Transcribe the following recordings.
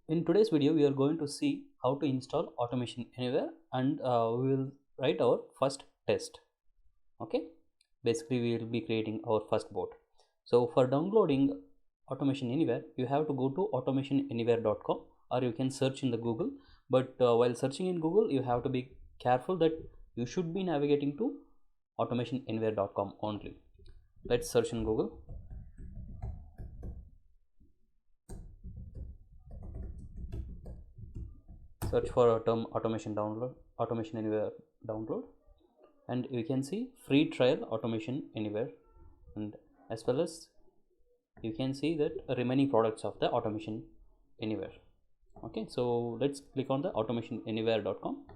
In today's video, we are going to see how to install Automation Anywhere, and we will write our first test. Okay, basically we will be creating our first board. So for downloading Automation Anywhere, you have to go to automationanywhere.com, or you can search in the Google. But while searching in Google, you have to be careful that you should be navigating to automationanywhere.com only. Let's search in Google. Search for a term automation anywhere download, and you can see free trial automation anywhere, and as well as you can see that remaining products of the automation anywhere. Okay, so let's click on the automationanywhere.com,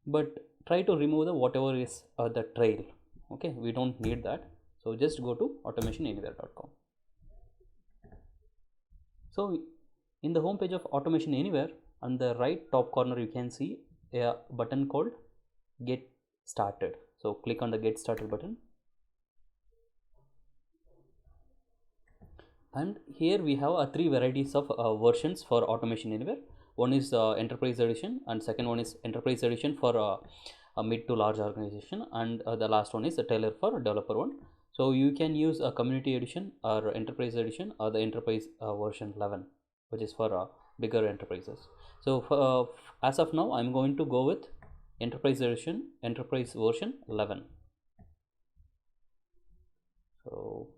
but try to remove the whatever is the trail. Okay, we don't need that, so just go to automationanywhere.com. So in the home page of Automation Anywhere, on the right top corner you can see a button called Get Started. So click on the Get Started button, and here we have three varieties of versions for Automation Anywhere. One is Enterprise Edition, and second one is Enterprise Edition for a mid to large organization, and the last one is the Tailor for developer one. So you can use a Community Edition or Enterprise Edition or the Enterprise version 11, which is for bigger enterprises. So as of now, I'm going to go with Enterprise Edition, Enterprise version 11. So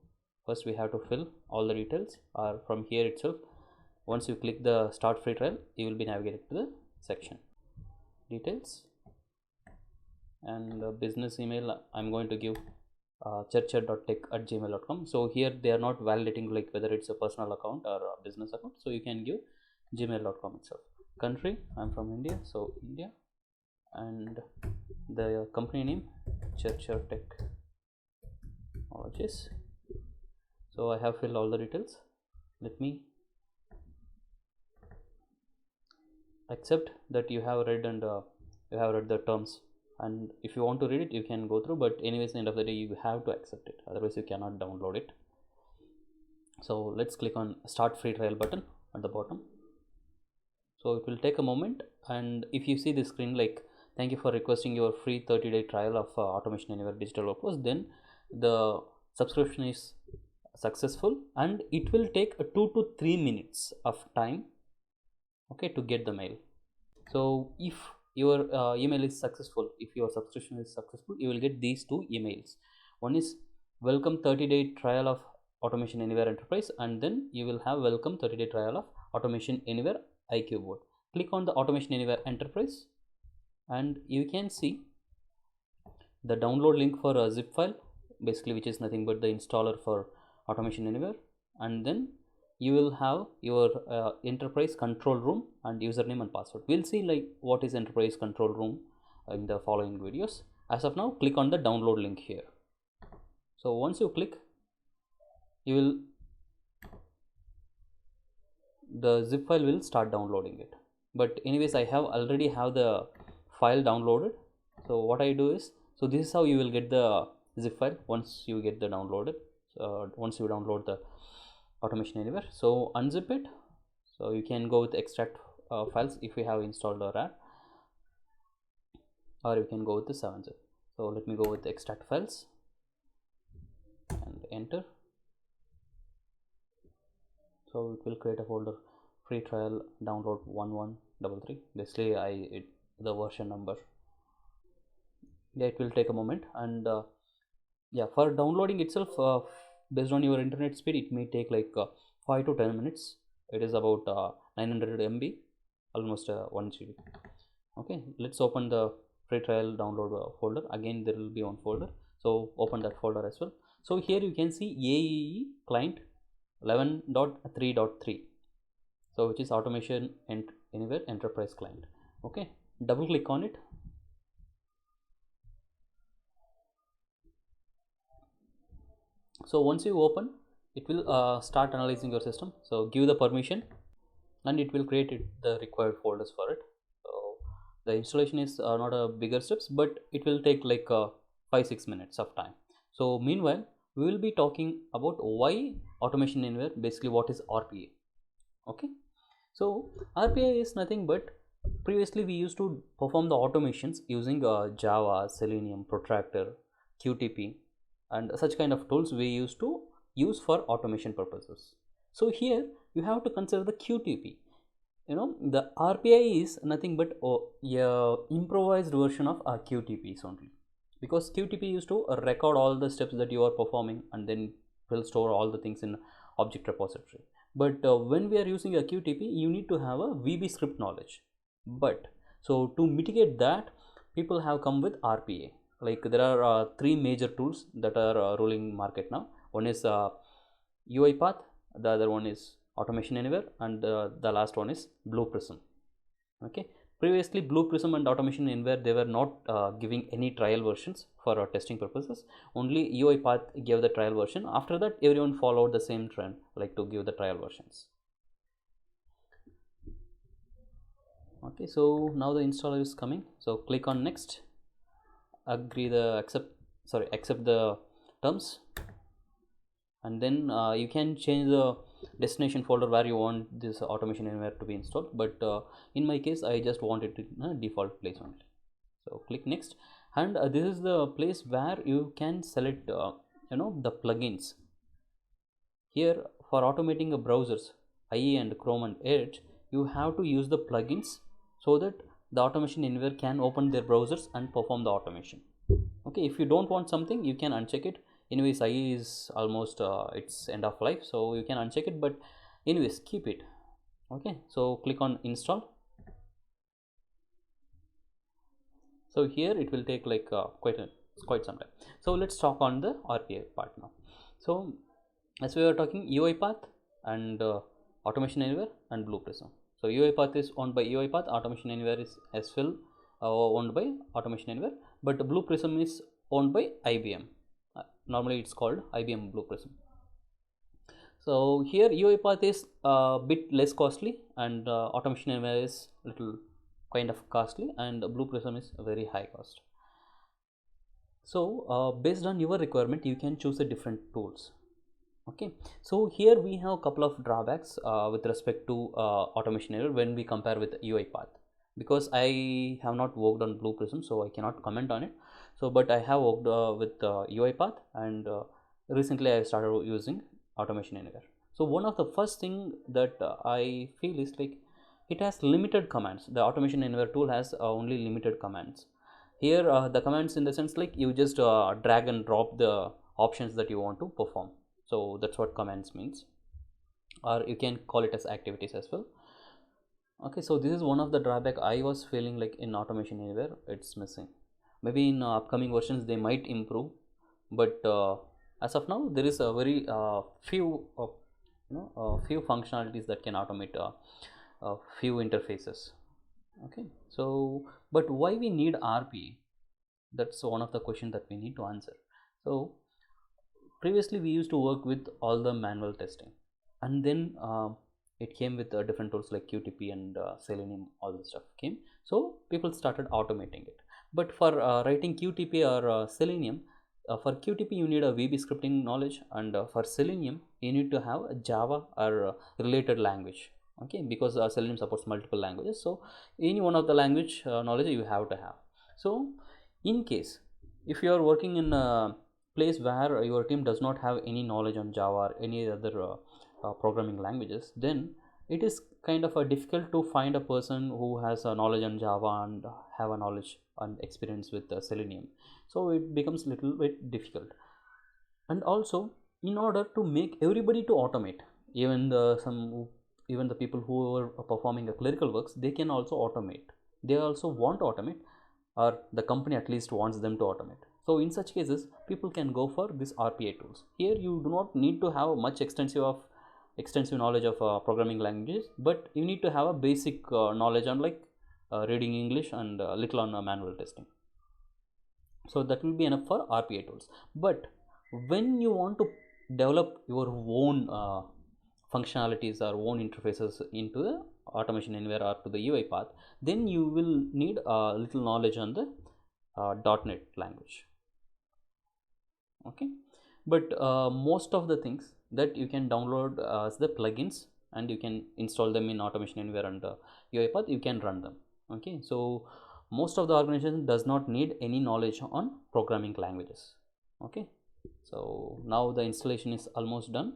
first we have to fill all the details, or from here itself. Once you click the start free trial, you will be navigated to the section details, and business email I'm going to give chercher.tech@gmail.com. so here they are not validating like whether it's a personal account or a business account, so you can give gmail.com itself. Country, I'm from India, so India, and the company name Chercher Technologies. So I have filled all the details. Let me accept that you have read, and you have read the terms, and if you want to read it you can go through, but anyways, at the end of the day you have to accept it, otherwise you cannot download it. So let's click on start free trial button at the bottom. So it will take a moment, and if you see the screen like thank you for requesting your free 30-day trial of Automation Anywhere digital workflows, then the subscription is successful, and it will take 2 to 3 minutes of time, okay, to get the mail. So if your email is successful, if your subscription is successful, you will get these two emails. One is welcome 30-day trial of Automation Anywhere Enterprise, and then you will have welcome 30-day trial of Automation Anywhere IQ board. Click on the Automation Anywhere Enterprise, and you can see the download link for a zip file, basically, which is nothing but the installer for Automation Anywhere, and then you will have your enterprise control room and username and password. We'll see like what is enterprise control room in the following videos. As of now, click on the download link here. So once you click, you will the zip file will start downloading it, but anyways I have already have the file downloaded. So what I do is, so this is how you will get the zip file once you get the downloaded, once you download the Automation Anywhere. So unzip it. So you can go with extract files if you have installed a RAR, or you can go with the 7-zip. So let me go with the extract files and enter. So it will create a folder free trial download 1133, basically the version number. Yeah, it will take a moment, and yeah, for downloading itself, based on your internet speed, it may take like 5 to 10 minutes. It is about 900 MB, almost 1 GB. Okay, let's open the free trial download folder. Again, there will be one folder, so open that folder as well. So here you can see AEE client 11.3.3, so which is Automation Anywhere Enterprise client. Okay, double click on it. So once you open, it will start analyzing your system. So give the permission, and it will create the required folders for it. So the installation is not a bigger steps, but it will take like 5-6 minutes of time. So meanwhile, we will be talking about why Automation Anywhere, basically what is RPA. Okay, So RPA is nothing but, previously we used to perform the automations using Java, Selenium, Protractor, QTP, and such kind of tools we used to use for automation purposes. So here you have to consider the QTP. The RPA is nothing but a improvised version of QTPs only, because QTP used to record all the steps that you are performing and then will store all the things in object repository. But when we are using a QTP, you need to have a VB script knowledge. But so to mitigate that, people have come with RPA. Like there are three major tools that are ruling market now. One is UiPath, the other one is Automation Anywhere, and the last one is Blue Prism. Okay, previously Blue Prism and Automation Anywhere, they were not giving any trial versions for testing purposes. Only UiPath gave the trial version. After that, everyone followed the same trend, like to give the trial versions. Okay, so now the installer is coming. So click on next, agree the accept the terms, and then you can change the destination folder where you want this Automation Anywhere to be installed. But in my case, I just want it in a default place only. So click next, and this is the place where you can select the plugins. Here for automating the browsers IE and Chrome and Edge, you have to use the plugins so that the Automation Anywhere can open their browsers and perform the automation. Okay, if you don't want something, you can uncheck it. Anyways, IE is almost its end of life, so you can uncheck it, but anyways keep it. Okay, so click on install. So here it will take like quite some time. So let's talk on the RPA part now. So as we were talking, UiPath and Automation Anywhere and Blue Prism. So UiPath is owned by UiPath, Automation Anywhere is as well owned by Automation Anywhere, but Blue Prism is owned by IBM. Normally it's called IBM Blue Prism. So here UiPath is a bit less costly, and Automation Anywhere is little kind of costly, and Blue Prism is very high cost. So based on your requirement, you can choose the different tools. Okay, so here we have a couple of drawbacks with respect to Automation Anywhere when we compare with UiPath, because I have not worked on Blue Prism, so I cannot comment on it. So but I have worked with UiPath, and recently I started using Automation Anywhere. So one of the first thing that I feel is like it has limited commands. The Automation Anywhere tool has only limited commands. Here the commands in the sense like you just drag and drop the options that you want to perform. So that's what commands means, or you can call it as activities as well. Okay, so this is one of the drawback I was feeling like in Automation Anywhere, it's missing. Maybe in upcoming versions they might improve, but as of now there is a very few few functionalities that can automate a few interfaces. Okay, so but why we need RPA? That's one of the questions that we need to answer. So previously we used to work with all the manual testing, and then it came with different tools like QTP and Selenium, all the stuff came, so people started automating it. But for writing QTP or Selenium, for QTP you need a VB scripting knowledge, and for Selenium you need to have a Java or related language. Okay, because Selenium supports multiple languages, so any one of the language knowledge you have to have. So in case if you are working in a place where your team does not have any knowledge on Java or any other programming languages, then it is kind of difficult to find a person who has a knowledge on Java and have a knowledge and experience with Selenium. So it becomes a little bit difficult. And also, in order to make everybody to automate, even the people who are performing a clerical works, they can also automate. They also want to automate, or the company at least wants them to automate. So in such cases, people can go for this RPA tools. Here you do not need to have much extensive knowledge of programming languages, but you need to have a basic knowledge on like reading English and little on manual testing. So that will be enough for RPA tools. But when you want to develop your own functionalities or own interfaces into the Automation Anywhere or to the UiPath, then you will need a little knowledge on the .NET language. Okay, but most of the things that you can download as the plugins and you can install them in Automation Anywhere and UiPath. You can run them. Okay, so most of the organization does not need any knowledge on programming languages. Okay, so now the installation is almost done.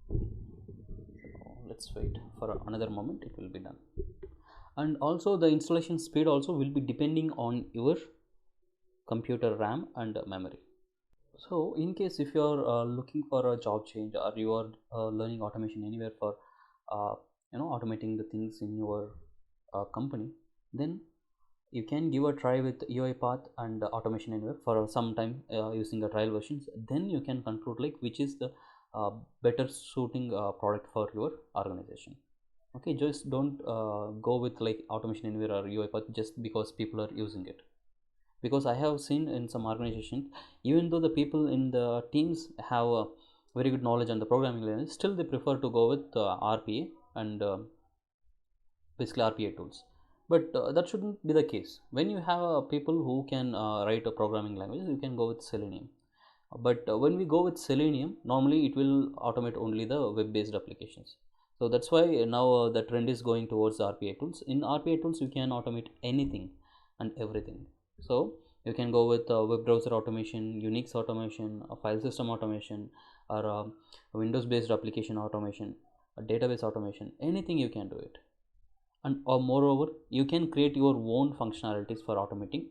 So let's wait for another moment, it will be done. And also the installation speed also will be depending on your computer RAM and memory. So in case if you are looking for a job change, or you are learning Automation Anywhere for uh, automating the things in your company, then you can give a try with UiPath and Automation Anywhere for some time using the trial versions. Then you can conclude like which is the better suiting product for your organization. Okay, just don't go with like Automation Anywhere or UiPath just because people are using it. Because I have seen in some organizations, even though the people in the teams have a very good knowledge on the programming language, still they prefer to go with RPA and basically RPA tools. But that shouldn't be the case. When you have people who can write a programming language, you can go with Selenium. But when we go with Selenium, normally it will automate only the web-based applications. So that's why now the trend is going towards RPA tools. In RPA tools, you can automate anything and everything. So you can go with web browser automation, Unix automation, file system automation, or Windows based application automation, database automation, anything you can do it. And or moreover, you can create your own functionalities for automating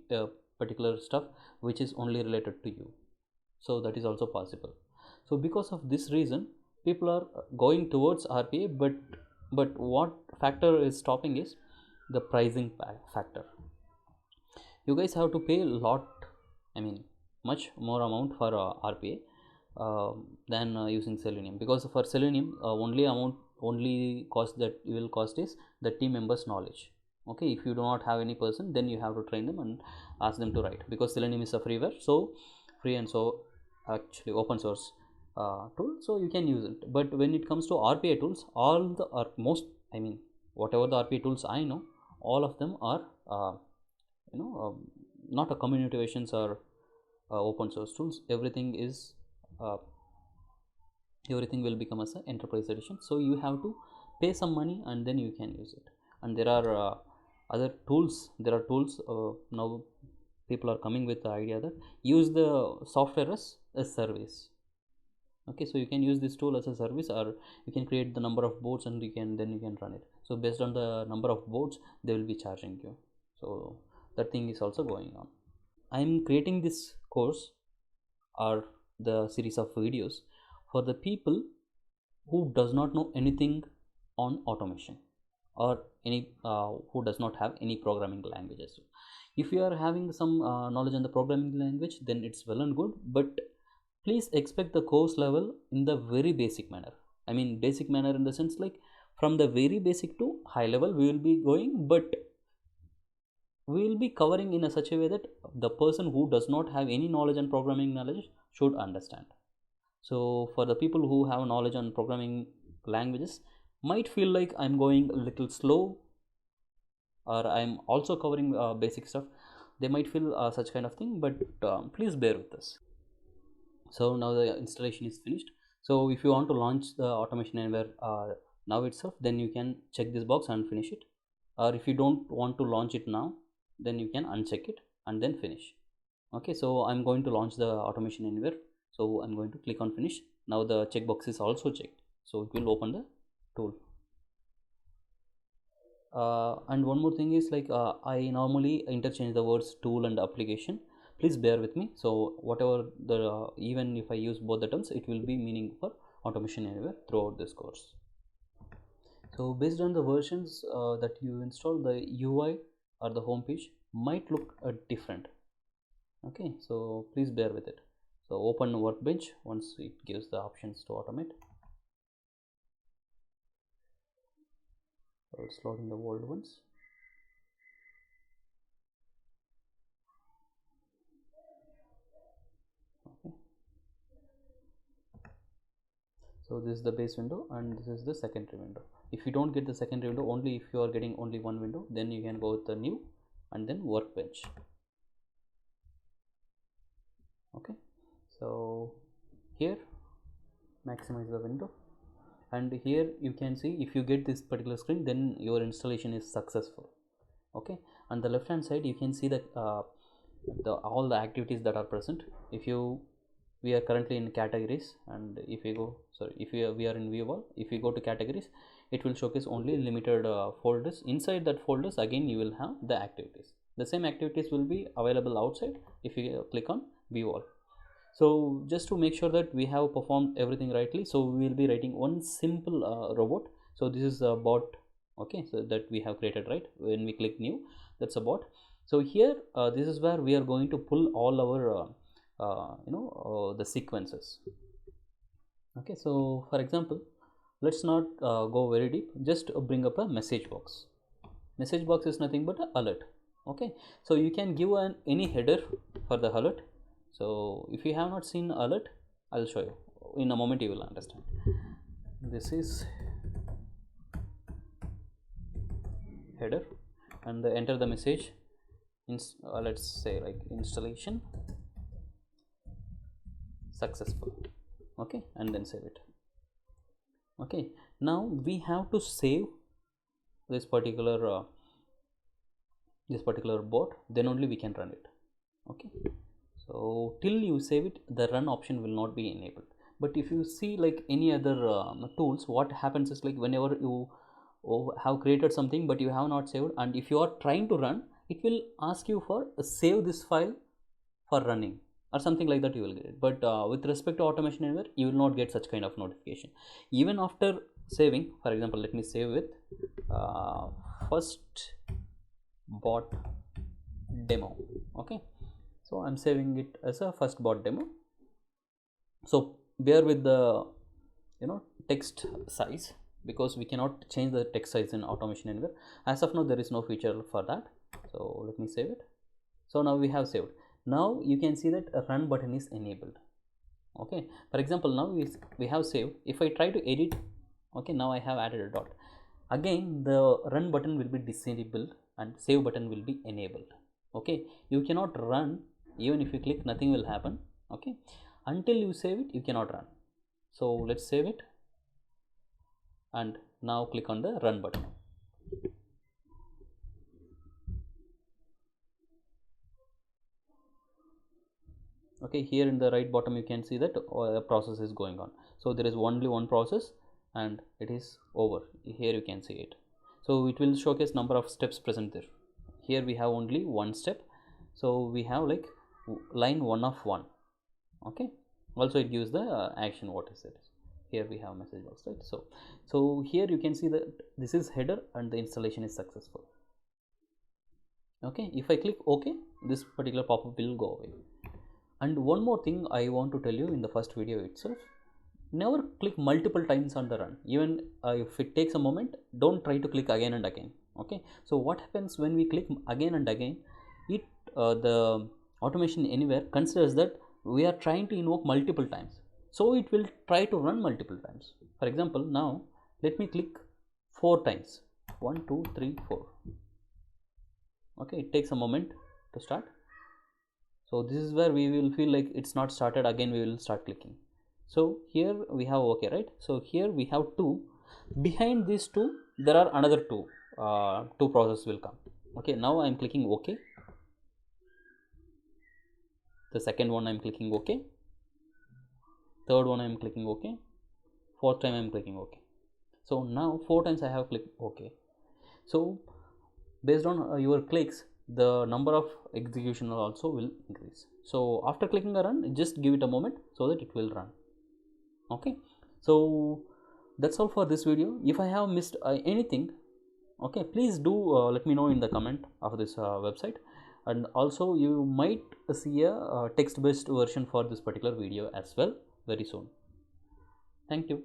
particular stuff which is only related to you. So that is also possible. So because of this reason, people are going towards RPA, but what factor is stopping is the pricing factor. You guys have to pay a lot, I mean much more amount for RPA than using Selenium, because for Selenium only cost that you will cost is the team members knowledge. Okay, if you do not have any person, then you have to train them and ask them to write, because Selenium is a freeware, so free and so actually open source tool, so you can use it. But when it comes to RPA tools, all the most, I mean whatever the RPA tools I know, all of them are not a community versions or open source tools. Everything is everything will become as an enterprise edition, so you have to pay some money and then you can use it. And there are other tools, there are tools now people are coming with the idea that use the software as a service. Okay, so you can use this tool as a service, or you can create the number of boards and you can run it. So based on the number of boards, they will be charging you. So that thing is also going on. I am creating this course or the series of videos for the people who does not know anything on automation, or any who does not have any programming languages. If you are having some knowledge on the programming language, then it's well and good, but please expect the course level in the very basic manner. I mean basic manner in the sense like from the very basic to high level we will be going, but we will be covering in a such a way that the person who does not have any knowledge on programming knowledge should understand. So for the people who have knowledge on programming languages, might feel like I'm going a little slow, or I'm also covering basic stuff, they might feel such kind of thing, but please bear with us. So now the installation is finished. So if you want to launch the Automation Anywhere now itself, then you can check this box and finish it. Or if you don't want to launch it now, then you can uncheck it and then finish. Okay, so I'm going to launch the Automation Anywhere, so I'm going to click on finish. Now the checkbox is also checked, so it will open the tool. And one more thing is like I normally interchange the words tool and application. Please bear with me. So whatever the even if I use both the terms, it will be meaning for Automation Anywhere throughout this course. So based on the versions that you install, the UI or the home page might look different. Okay, so please bear with it. So open Workbench once it gives the options to automate. So it's loading the old ones. Okay. So this is the base window and this is the secondary window. If you don't get the secondary window, only if you are getting only one window, then you can go with the new and then Workbench. Okay, so here maximize the window and here you can see if you get this particular screen, then your installation is successful. Okay, on the left hand side you can see that all the activities that are present. If you we are currently in categories, and if we go we are in view wall. If we go to categories, it will showcase only limited folders. Inside that folders, again you will have the activities. The same activities will be available outside if you click on view all. So just to make sure that we have performed everything rightly, so we will be writing one simple robot. So this is a bot, okay, so that we have created, right? When we click new, that's a bot. So here this is where we are going to pull all our the sequences. Okay, so for example, let's not go very deep, just bring up a message box. Message box is nothing but an alert. Okay, so you can give any header for the alert. So if you have not seen alert, I'll show you in a moment, you will understand. This is header, and enter the message. Let's say like installation successful. Okay, and then save it. Okay, now we have to save this particular bot, then only we can run it. Okay, so till you save it, the run option will not be enabled. But if you see like any other tools, what happens is like whenever you have created something but you have not saved, and if you are trying to run, it will ask you for save this file for running or something like that, you will get it. But with respect to Automation Anywhere, you will not get such kind of notification even after saving. For example, let me save with first bot demo. Okay, so I'm saving it as a first bot demo. So bear with the text size, because we cannot change the text size in Automation Anywhere. As of now, there is no feature for that. So let me save it. So now we have saved. Now you can see that a run button is enabled. Okay, for example, now we have saved. If I try to edit, okay, now I have added a dot. Again, the run button will be disabled and save button will be enabled. Okay, you cannot run even if you click, nothing will happen. Okay, until you save it, you cannot run. So let's save it, and now click on the run button. Okay, here in the right bottom you can see that a process is going on. So there is only one process and it is over. Here you can see it. So it will showcase number of steps present there. Here we have only one step, so we have like line 1 of 1. Okay, also it gives the action what is it. Here we have message box, right? So here you can see that this is header and the installation is successful. Okay, if I click OK, this particular pop-up will go away. And one more thing I want to tell you in the first video itself, never click multiple times on the run. Even if it takes a moment, don't try to click again and again. Okay, so what happens when we click again and again, it the Automation Anywhere considers that we are trying to invoke multiple times, so it will try to run multiple times. For example, now let me click 4 times, 1 2 3 4. Okay, it takes a moment to start. So this is where we will feel like it's not started. Again we will start clicking. So here we have OK, right? So here we have 2. Behind these 2 there are another 2 processes will come. Okay, now I'm clicking OK. The second one I'm clicking OK. Third one I'm clicking OK. Fourth time I'm clicking OK. So now 4 times I have clicked OK. So based on your clicks, the number of execution also will increase. So after clicking a run, just give it a moment so that it will run. Okay, so that's all for this video. If I have missed anything, okay, please do let me know in the comment of this website. And also you might see a text based version for this particular video as well very soon. Thank you.